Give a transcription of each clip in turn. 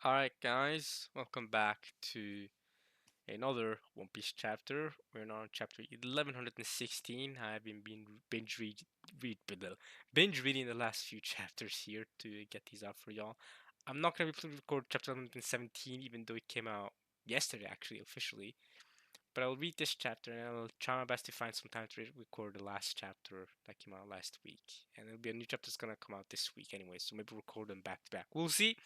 Alright, guys, welcome back to another One Piece chapter. We're now on chapter 1116. I've been binge reading the last few chapters here to get these out for y'all. I'm not gonna be able to record chapter 1117, even though it came out yesterday, actually, officially. But I'll read this chapter and I'll try my best to find some time to record the last chapter that came out last week. And it'll be a new chapter that's gonna come out this week anyway, so maybe record them back to back. We'll see.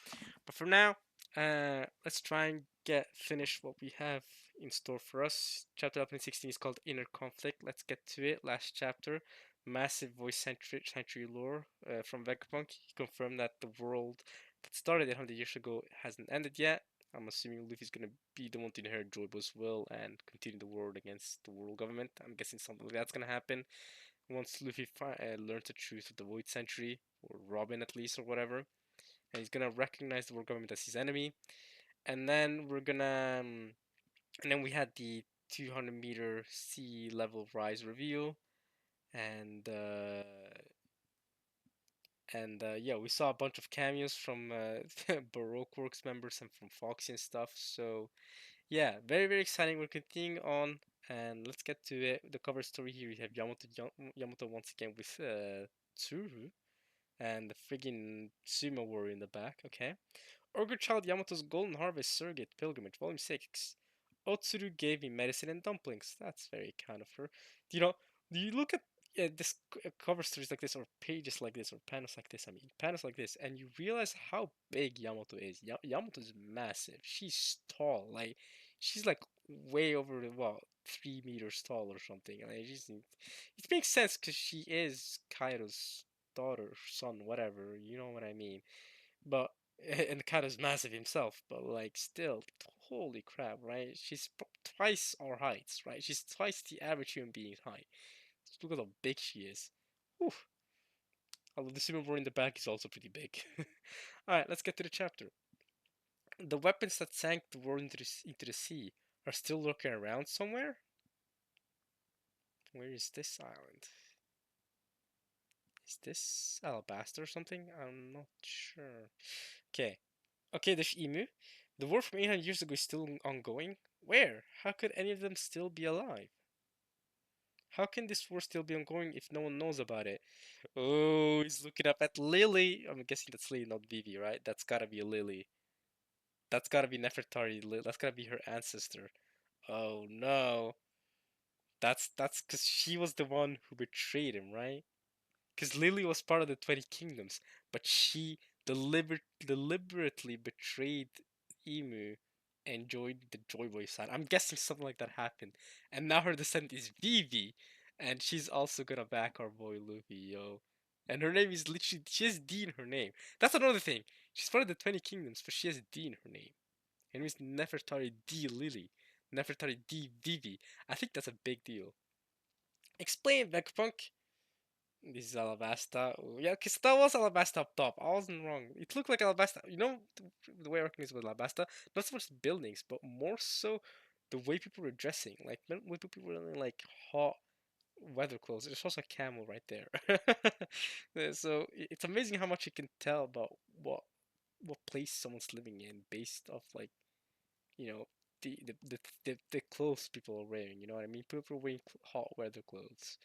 But for now, let's try and get finish what we have in store for us. Chapter 1116 is called Inner Conflict. Let's get to it. Last chapter, massive voice century lore from Vegapunk. He confirmed that the world that started 800 years ago hasn't ended yet. I'm assuming Luffy's gonna be the one to inherit Joy Boy's will and continue the war against the world government. I'm guessing something like that's gonna happen once Luffy learns the truth of the Void Century, or Robin at least, or whatever. And he's gonna recognize the world government as his enemy. And then and then we had the 200-meter sea level rise reveal, and yeah, we saw a bunch of cameos from Baroque Works members and from Foxy and stuff. So yeah, very exciting. We're continuing on, and let's get to it. The cover story here, we have Yamato once again with Tsuru and the friggin' sumo warrior in the back. Okay. Ogre Child Yamato's Golden Harvest Surrogate Pilgrimage, Volume 6. Otsuru gave me medicine and dumplings. That's very kind of her. You know, do you look at this cover stories like this, or pages like this, or panels like this? I mean, panels like this, and you realize how big Yamato is. Yamato is massive. She's tall. Like, she's like way over the, well, 3 meters tall or something. Like, it makes sense because she is Kaido's daughter, son, whatever. You know what I mean? But and Kaido's massive himself, but like still, holy crap, right? She's twice our heights, right? She's twice the average human being's height. Just look at how big she is. Whew. Although the Sumo in the back is also pretty big. Alright, let's get to the chapter. The weapons that sank the world into the sea are still lurking around somewhere? Where is this island? Is this Alabasta or something? I'm not sure. Okay. Okay, there's Emu. The war from 800 years ago is still ongoing. Where? How could any of them still be alive? How can this war still be ongoing if no one knows about it? Oh, he's looking up at Lily. I'm guessing that's Lily, not Vivi, right? That's gotta be a Lily. That's gotta be Nefertari. That's gotta be her ancestor. Oh no. That's because she was the one who betrayed him, right? Because Lily was part of the 20 Kingdoms, but she deliberately betrayed Emu and joined the Joy Boy side. I'm guessing something like that happened. And now her descendant is Vivi, and she's also gonna back our boy Luffy, yo. And her name is literally, she has D in her name. That's another thing. She's part of the 20 Kingdoms, but she has D in her name. Her name is Nefertari D Lily. Nefertari D Vivi. I think that's a big deal. Explain, Vegapunk. This is Alabasta. Oh, yeah, because that was Alabasta up top. I wasn't wrong. It looked like Alabasta. You know, the way I recognize with Alabasta, not so much the buildings, but more so the way people were dressing. Like, when people were wearing like hot weather clothes. There's also a camel right there. So it's amazing how much you can tell about what place someone's living in based off like you know the clothes people are wearing. You know what I mean? People are wearing hot weather clothes.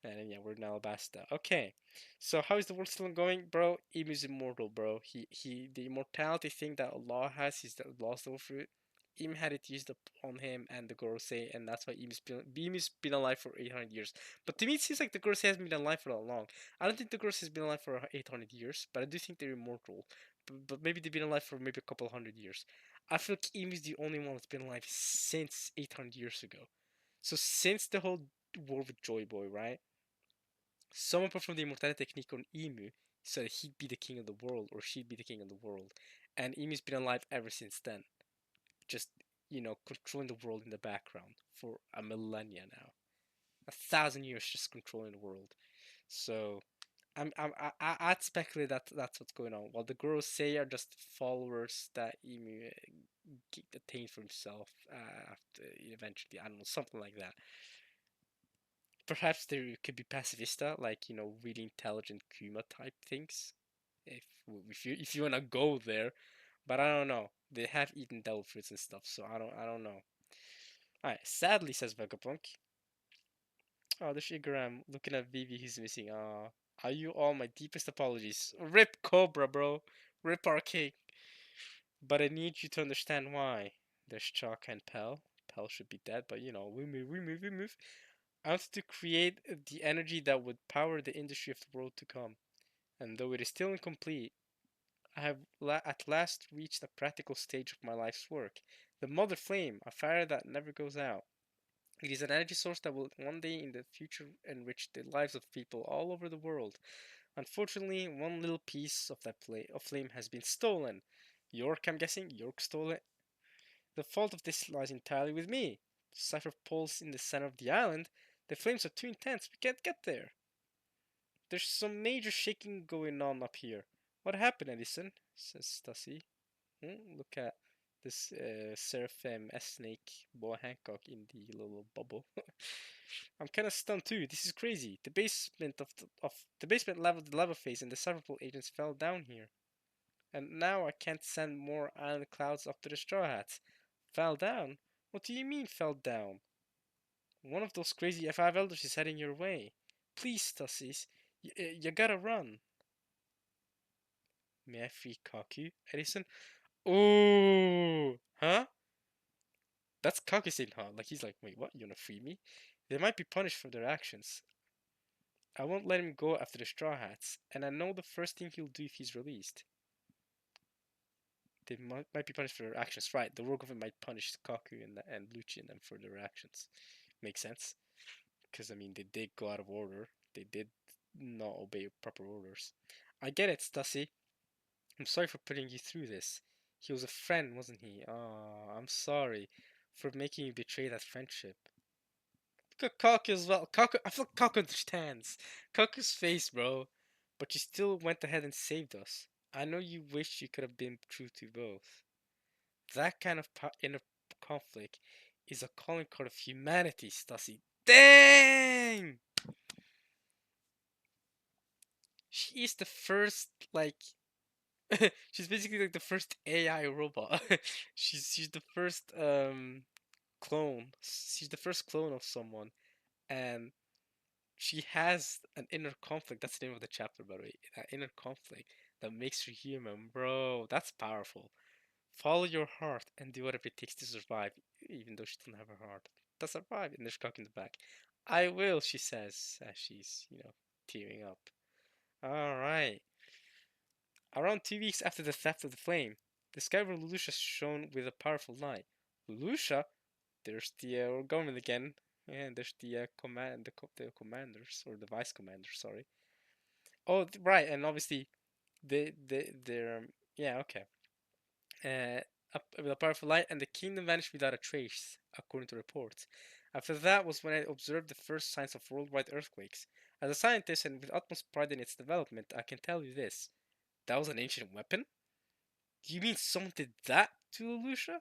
And then, yeah, we're in Alabasta. Okay, so how is the world still going, bro? Emu's immortal, bro. The immortality thing that Allah has, he's the lost over fruit. Emu had it used up on him and the Gorosei, and that's why Emu's been alive for 800 years. But to me, it seems like the Gorosei hasn't been alive for that long. I don't think the Gorosei has been alive for 800 years, but I do think they're immortal. But maybe they've been alive for maybe a couple hundred years. I feel like Emu's the only one that's been alive since 800 years ago. So since the whole war with Joy Boy, right? Someone performed the immortality technique on Emu so that he'd be the king of the world or she'd be the king of the world. And Emu's been alive ever since then. Just, controlling the world in the background for a millennia now. 1,000 years just controlling the world. So I'd speculate that that's what's going on. While the Gorosei are just followers that Emu attained for himself after eventually, I don't know, something like that. Perhaps there could be pacifista, like really intelligent Kuma type things. If you wanna go there, but I don't know. They have eaten devil fruits and stuff, so I don't know. Alright, sadly, says Vegapunk. Oh, there's Igaram looking at Vivi who's missing. Are you all my deepest apologies? Rip Cobra, bro. Rip our king. But I need you to understand why. There's Chalk and Pell. Pell should be dead, but you know, we move. I wanted to create the energy that would power the industry of the world to come. And though it is still incomplete, I have at last reached a practical stage of my life's work. The Mother Flame, a fire that never goes out. It is an energy source that will one day in the future enrich the lives of people all over the world. Unfortunately, one little piece of that of flame has been stolen. York, I'm guessing? York stole it? The fault of this lies entirely with me. The cipher pulls in the center of the island. The flames are too intense. We can't get there. There's some major shaking going on up here. What happened, Edison? Says Stussy. Look at this Seraphim S Snake Boa Hancock in the little bubble. I'm kind of stunned too. This is crazy. The basement level, the lava phase, and the Cyberpol agents fell down here, and now I can't send more island clouds up to the Straw Hats. Fell down? What do you mean fell down? One of those crazy F5 elders is heading your way. Please, Tussies, you gotta run. May I free Kaku, Edison? Ooh, huh? That's Kaku saying, huh? Like he's like, wait, what? You wanna free me? They might be punished for their actions. I won't let him go after the Straw Hats, and I know the first thing he'll do if he's released. They might be punished for their actions, right? The world government might punish Kaku and Lucci and them for their actions. Makes sense. Because, I mean, they did go out of order. They did not obey proper orders. I get it, Stussy. I'm sorry for putting you through this. He was a friend, wasn't he? Oh, I'm sorry for making you betray that friendship. Look at Kaku as well. Kaku, I feel like Kaku understands. Kaku's face, bro. But you still went ahead and saved us. I know you wish you could have been true to both. That kind of inner conflict is a calling card of humanity, Stussy. Dang! She is the first, like, she's basically like the first AI robot. She's the first clone. She's the first clone of someone, and she has an inner conflict. That's the name of the chapter, by the way. That inner conflict that makes her human, bro. That's powerful. Follow your heart and do whatever it takes to survive, even though she doesn't have a heart. To survive, and there's cock in the back. I will, she says, as she's, tearing up. Alright. Around 2 weeks after the theft of the flame, the sky over Lulusha shone with a powerful light. Lulusha? There's the government again. And there's the the commanders, or the vice commanders, sorry. Oh, right, and obviously, they're, yeah, okay. uh, with a powerful light, and the kingdom vanished without a trace, according to reports. After that was when I observed the first signs of worldwide earthquakes. As a scientist and with utmost pride in its development, I can tell you this. That was an ancient weapon? You mean someone did that to Lucia?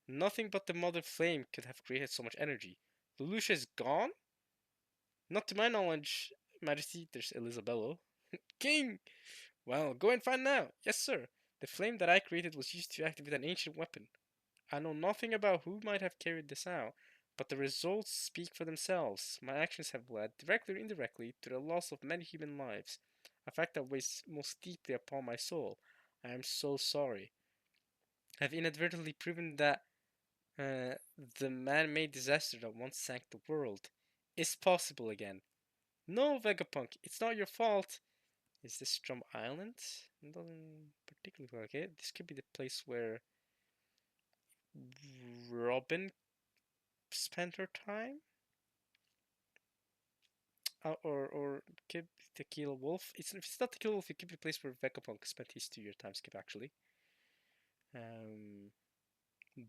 Nothing but the Mother Flame could have created so much energy. Lucia is gone? Not to my knowledge, Majesty. There's Elisabello. King! Well, go and find out. Yes, sir. The flame that I created was used to activate an ancient weapon. I know nothing about who might have carried this out, but the results speak for themselves. My actions have led, directly or indirectly, to the loss of many human lives, a fact that weighs most deeply upon my soul. I am so sorry. I've inadvertently proven that the man-made disaster that once sank the world is possible again. No, Vegapunk, it's not your fault. Is this Strum Island? It doesn't particularly look like it. This could be the place where Robin spent her time, or could Tequila Wolf. If it's not Tequila Wolf, it could be a place where Vegapunk spent his 2 year time skip actually. Um,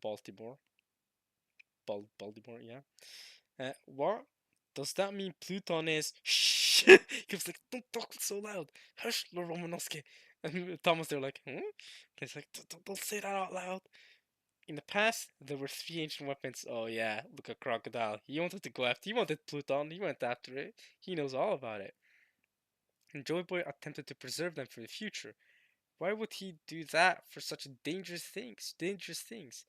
Baltimore, Baltimore, yeah. What does that mean? Pluton is shh. He was like, "Don't talk so loud. Hush, Lord Romanovsky." And Thomas, they're like, "Hmm." He's like, "Don't say that out loud." In the past, there were 3 ancient weapons. Oh yeah, look at Crocodile. He wanted to go after. He wanted Pluton. He went after it. He knows all about it. And Joy Boy attempted to preserve them for the future. Why would he do that for such dangerous things? Dangerous things.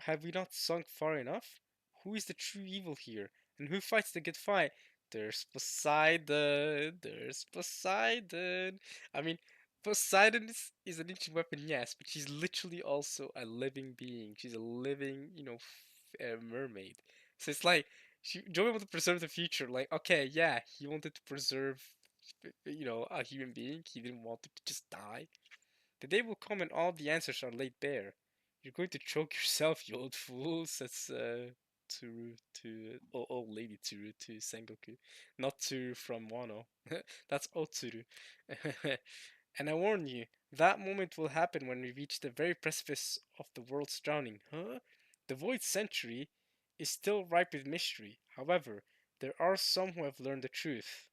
Have we not sunk far enough? Who is the true evil here? And who fights the good fight? There's Poseidon. There's Poseidon. I mean, Poseidon is an ancient weapon, yes, but she's literally also a living being. She's a living, mermaid. So it's like Joey wanted to preserve the future. Like, okay, yeah, he wanted to preserve, a human being. He didn't want it to just die. The day will come and all the answers are laid bare. You're going to choke yourself, you old fool, says Tsuru to old lady Tsuru to Sengoku. Not Tsuru from Wano. That's Otsuru. And I warn you, that moment will happen when we reach the very precipice of the world's drowning. Huh? The Void Century is still ripe with mystery. However, there are some who have learned the truth.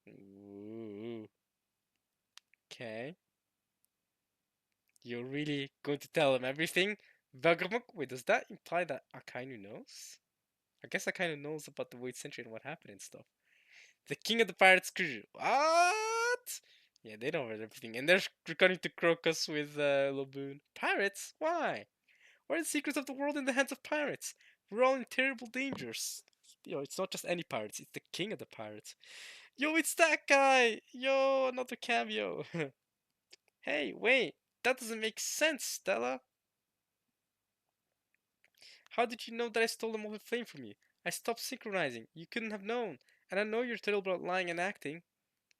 Ooh. Okay. You're really going to tell him everything? Vagabond? Wait, does that imply that Akainu knows? I guess Akainu knows about the Void Century and what happened and stuff. The King of the Pirates crew. What? Yeah, they know everything. And they're returning to Crocus with Laboon. Pirates? Why? Why are the secrets of the world in the hands of pirates? We're all in terrible dangers. It's not just any pirates, it's the King of the Pirates. Yo, it's that guy! Yo, another cameo. Hey, wait, that doesn't make sense, Stella. How did you know that I stole the molten flame from you? I stopped synchronizing. You couldn't have known. And I know you're terrible at lying and acting.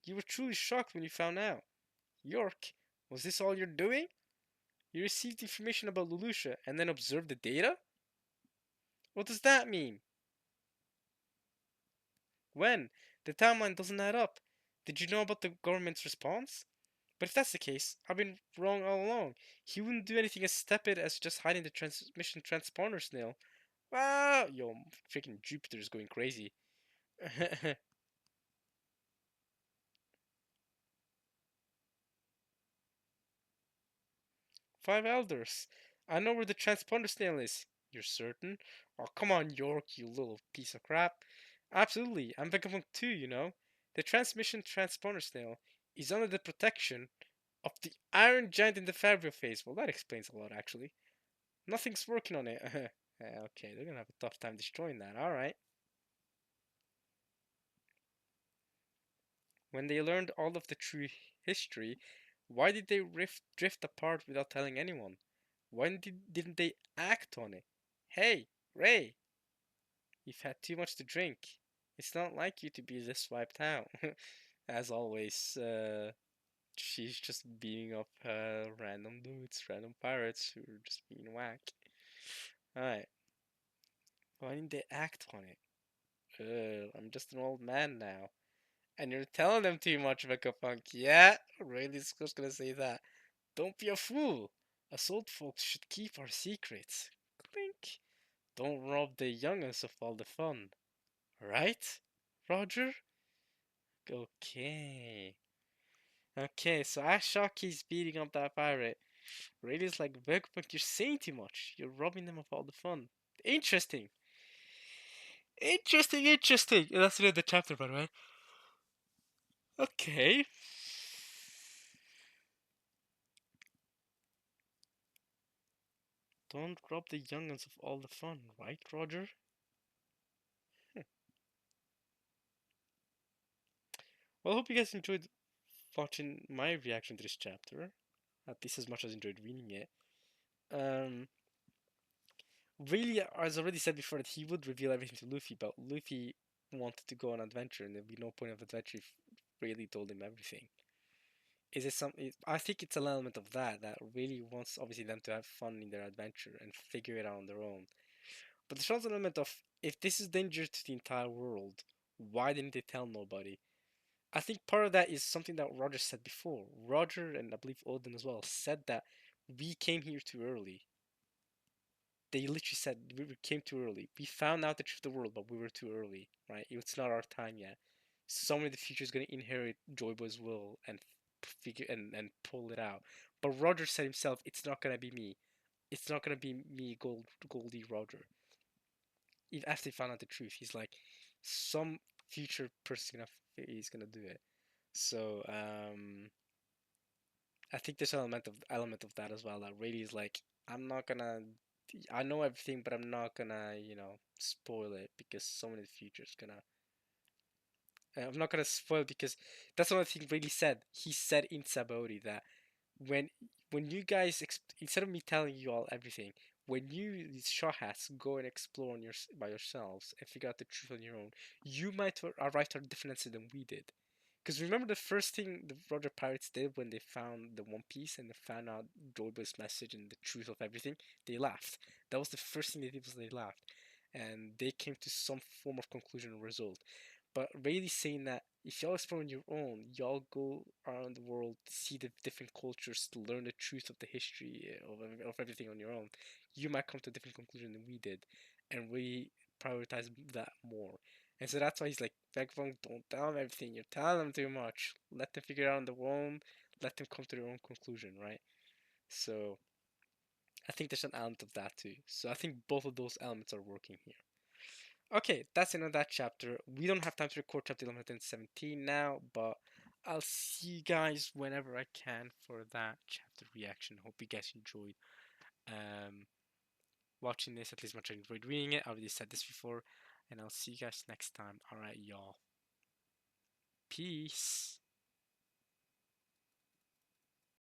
You were truly shocked when you found out. York, was this all you're doing? You received information about Leloucha and then observed the data? What does that mean? When? The timeline doesn't add up. Did you know about the government's response? But if that's the case, I've been wrong all along. He wouldn't do anything as tepid as just hiding the transmission transponder snail. Wow! Yo, freaking Jupiter's going crazy. 5 elders. I know where the transponder snail is. You're certain? Oh, come on, York, you little piece of crap. Absolutely, I'm Vegapunk too, you know. The transmission transponder snail is under the protection of the Iron Giant in the Fabio phase. Well, that explains a lot, actually. Nothing's working on it. Okay, they're gonna have a tough time destroying that. Alright. When they learned all of the true history, why did they drift apart without telling anyone? Why didn't they act on it? Hey, Ray, you've had too much to drink. It's not like you to be this wiped out. As always, she's just beating up random dudes, random pirates who are just being whack. Alright, why didn't they act on it? I'm just an old man now. And you're telling them too much, Vegapunk. Yeah, Rayleigh's just gonna say that. Don't be a fool. Us old folks should keep our secrets. Clink. Don't rob the young'uns of all the fun. Right, Roger? Okay. Okay, so as Shockey's beating up that pirate, Rayleigh's like, Vegapunk, you're saying too much. You're robbing them of all the fun. Interesting. Interesting, interesting. And that's the end of the chapter, by the way. Okay. Don't rob the young'uns of all the fun, right, Roger? Hmm. Well, I hope you guys enjoyed watching my reaction to this chapter, at least as much as I enjoyed reading it. Um, really, as I already said before, that he would reveal everything to Luffy, but Luffy wanted to go on an adventure, and there'd be no point of adventure if really told him everything. Is it something? I think it's an element of that really wants obviously them to have fun in their adventure and figure it out on their own. But there's also an element of if this is dangerous to the entire world, why didn't they tell nobody? I think part of that is something that Roger said before. Roger and I believe Odin as well said that we came here too early. They literally said we came too early. We found out the truth of the world, but we were too early, right? It's not our time yet. Someone in the future is going to inherit Joy Boy's will and figure and pull it out. But Roger said himself, it's not going to be me. It's not going to be me, Goldie Roger. If after he found out the truth, he's like, some future person is gonna do it. So I think there's an element of that as well. That really is like, I'm not gonna. I know everything, but I'm not gonna, spoil it because someone in the future is gonna. I'm not gonna spoil because that's one thing really said. He said in Sabori that when when you guys instead of me telling you all everything, when you these straw hats go and explore on by yourselves and figure out the truth on your own, you might arrive to a different answer than we did. Because remember the first thing the Roger Pirates did when they found the One Piece and they found out Joyboy's message and the truth of everything? They laughed. That was the first thing they did, was they laughed. And they came to some form of conclusion or result. But really saying that if y'all explore on your own, y'all go around the world, see the different cultures, to learn the truth of the history of everything on your own, you might come to a different conclusion than we did, and we prioritize that more. And so that's why he's like, Vegapunk, don't tell them everything. You're telling them too much. Let them figure it out on their own. Let them come to their own conclusion, right? So I think there's an element of that too. So I think both of those elements are working here. Okay, that's the end of that chapter. We don't have time to record chapter 11 and 17 now, but I'll see you guys whenever I can for that chapter reaction. Hope you guys enjoyed um, watching this, at least much I enjoyed reading it. I already said this before, and I'll see you guys next time. Alright, y'all. Peace.